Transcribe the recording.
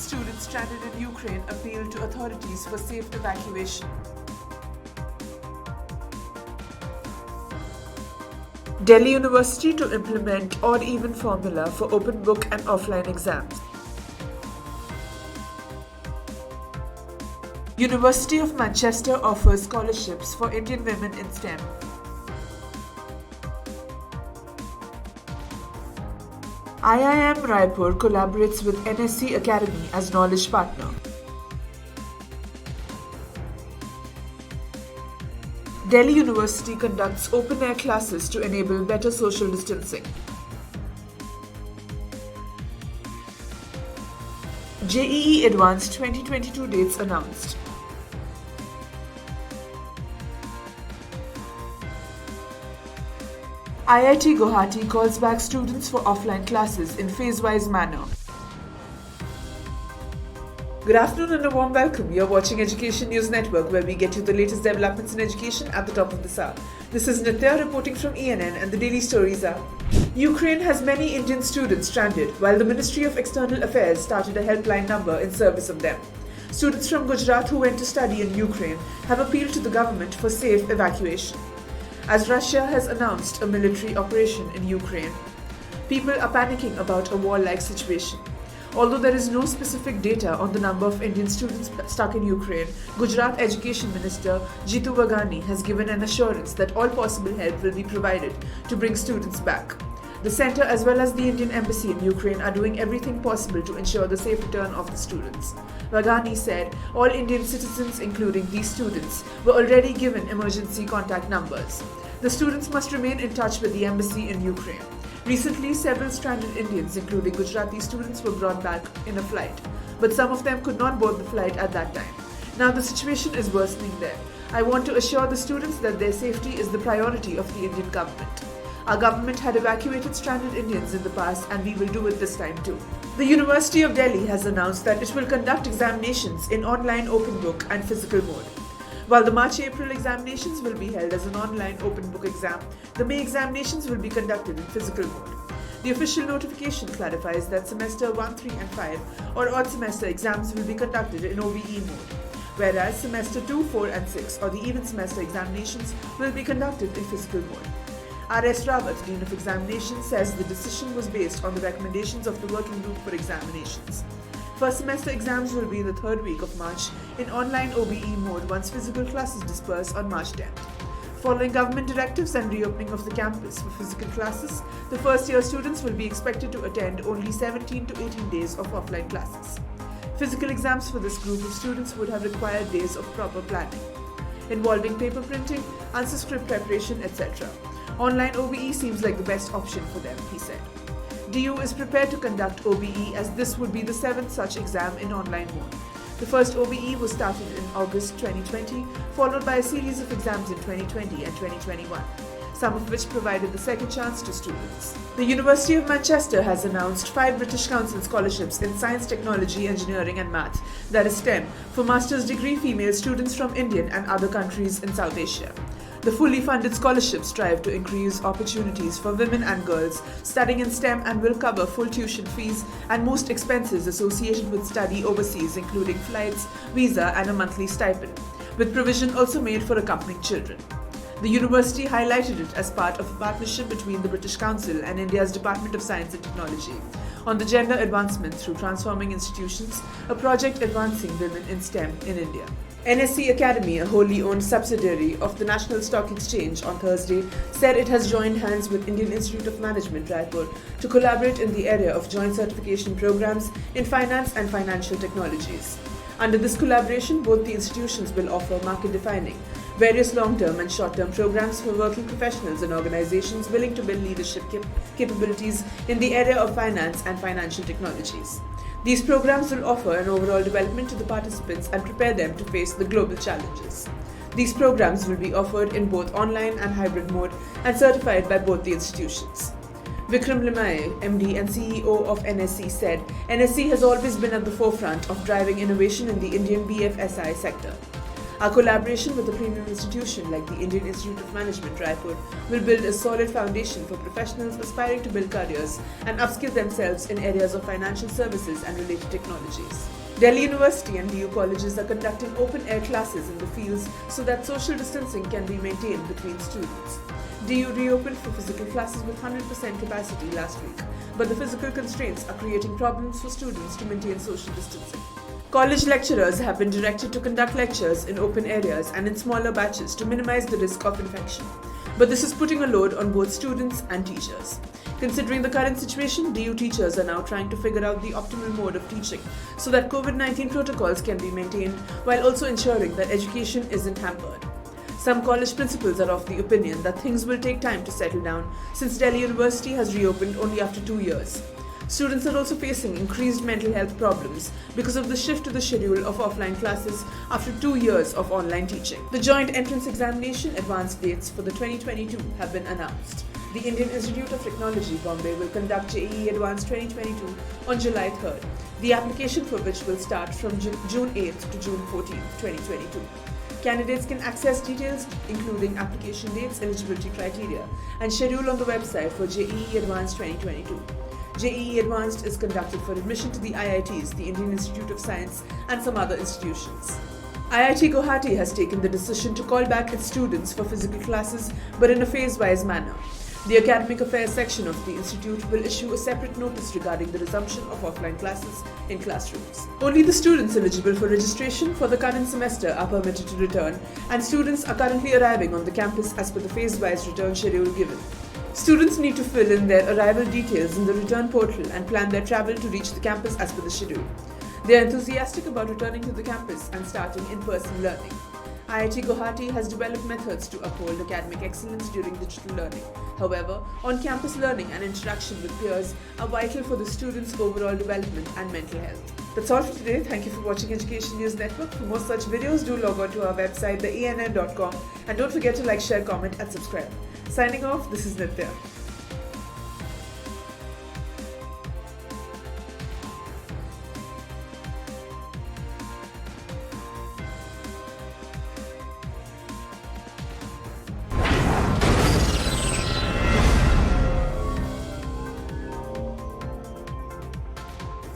students stranded in Ukraine appeal to authorities for safe evacuation. Delhi University to implement odd-even formula for open book and offline exams. University of Manchester offers scholarships for Indian women in STEM. IIM Raipur collaborates with NSC Academy as knowledge partner. Delhi University conducts open-air classes to enable better social distancing. JEE Advanced 2022 dates announced. IIT Guwahati calls back students for offline classes in phase-wise manner. Good afternoon and a warm welcome. You're watching Education News Network, where we get you the latest developments in education at the top of this hour. This is Nitya reporting from ENN, and the daily stories are: Ukraine has many Indian students stranded, while the Ministry of External Affairs started a helpline number in service of them. Students from Gujarat who went to study in Ukraine have appealed to the government for safe evacuation. As Russia has announced a military operation in Ukraine, people are panicking about a war-like situation. Although there is no specific data on the number of Indian students stuck in Ukraine, Gujarat Education Minister Jitu Wagani has given an assurance that all possible help will be provided to bring students back. The centre as well as the Indian Embassy in Ukraine are doing everything possible to ensure the safe return of the students. Wagani said all Indian citizens, including these students, were already given emergency contact numbers. The students must remain in touch with the embassy in Ukraine. Recently, several stranded Indians, including Gujarati students, were brought back in a flight, but some of them could not board the flight at that time. Now the situation is worsening there. I want to assure the students that their safety is the priority of the Indian government. Our government had evacuated stranded Indians in the past, and we will do it this time too. The University of Delhi has announced that it will conduct examinations in online open book and physical mode. While the March-April examinations will be held as an online open book exam, the May examinations will be conducted in physical mode. The official notification clarifies that semester 1, 3 and 5 or odd semester exams will be conducted in OBE mode, whereas semester 2, 4 and 6 or the even semester examinations will be conducted in physical mode. R.S. Rawat, Dean of Examinations, says the decision was based on the recommendations of the working group for examinations. First semester exams will be in the third week of March in online OBE mode once physical classes disperse on March 10th. Following government directives and reopening of the campus for physical classes, the first year students will be expected to attend only 17 to 18 days of offline classes. Physical exams for this group of students would have required days of proper planning, involving paper printing, answer script preparation, etc. Online OBE seems like the best option for them, he said. DU is prepared to conduct OBE as this would be the 7th such exam in online mode. The first OBE was started in August 2020, followed by a series of exams in 2020 and 2021, some of which provided the second chance to students. The University of Manchester has announced 5 British Council scholarships in Science, Technology, Engineering and Math, that is STEM, for master's degree female students from Indian and other countries in South Asia. The fully funded scholarships strive to increase opportunities for women and girls studying in STEM and will cover full tuition fees and most expenses associated with study overseas, including flights, visa and a monthly stipend, with provision also made for accompanying children. The university highlighted it as part of a partnership between the British Council and India's Department of Science and Technology on the gender advancement through transforming institutions, a project advancing women in STEM in India. NSC Academy, a wholly owned subsidiary of the National Stock Exchange, on Thursday said it has joined hands with Indian Institute of Management, Raipur, to collaborate in the area of joint certification programs in finance and financial technologies. Under this collaboration, both the institutions will offer market-defining, various long-term and short-term programs for working professionals and organizations willing to build leadership capabilities in the area of finance and financial technologies. These programs will offer an overall development to the participants and prepare them to face the global challenges. These programs will be offered in both online and hybrid mode and certified by both the institutions. Vikram Limaye, MD and CEO of NSC, said NSC has always been at the forefront of driving innovation in the Indian BFSI sector. Our collaboration with a premium institution like the Indian Institute of Management, Raipur, will build a solid foundation for professionals aspiring to build careers and upskill themselves in areas of financial services and related technologies. Delhi University and DU colleges are conducting open-air classes in the fields so that social distancing can be maintained between students. DU reopened for physical classes with 100% capacity last week, but the physical constraints are creating problems for students to maintain social distancing. College lecturers have been directed to conduct lectures in open areas and in smaller batches to minimize the risk of infection. But this is putting a load on both students and teachers. Considering the current situation, DU teachers are now trying to figure out the optimal mode of teaching so that COVID-19 protocols can be maintained while also ensuring that education isn't hampered. Some college principals are of the opinion that things will take time to settle down since Delhi University has reopened only after 2 years. Students are also facing increased mental health problems because of the shift to the schedule of offline classes after 2 years of online teaching. The joint entrance examination advanced dates for the 2022 have been announced. The Indian Institute of Technology, Bombay, will conduct JEE Advanced 2022 on July 3rd, the application for which will start from June 8th to June 14th, 2022. Candidates can access details including application dates, eligibility criteria, and schedule on the website for JEE Advanced 2022. JEE Advanced is conducted for admission to the IITs, the Indian Institute of Science, and some other institutions. IIT Guwahati has taken the decision to call back its students for physical classes, but in a phase-wise manner. The Academic Affairs section of the institute will issue a separate notice regarding the resumption of offline classes in classrooms. Only the students eligible for registration for the current semester are permitted to return, and students are currently arriving on the campus as per the phase-wise return schedule given. Students need to fill in their arrival details in the return portal and plan their travel to reach the campus as per the schedule. They are enthusiastic about returning to the campus and starting in-person learning. IIT Guwahati has developed methods to uphold academic excellence during digital learning. However, on-campus learning and interaction with peers are vital for the students' overall development and mental health. That's all for today. Thank you for watching Education News Network. For more such videos, do log on to our website, theENN.com, and don't forget to like, share, comment, and subscribe. Signing off, this is Nitya.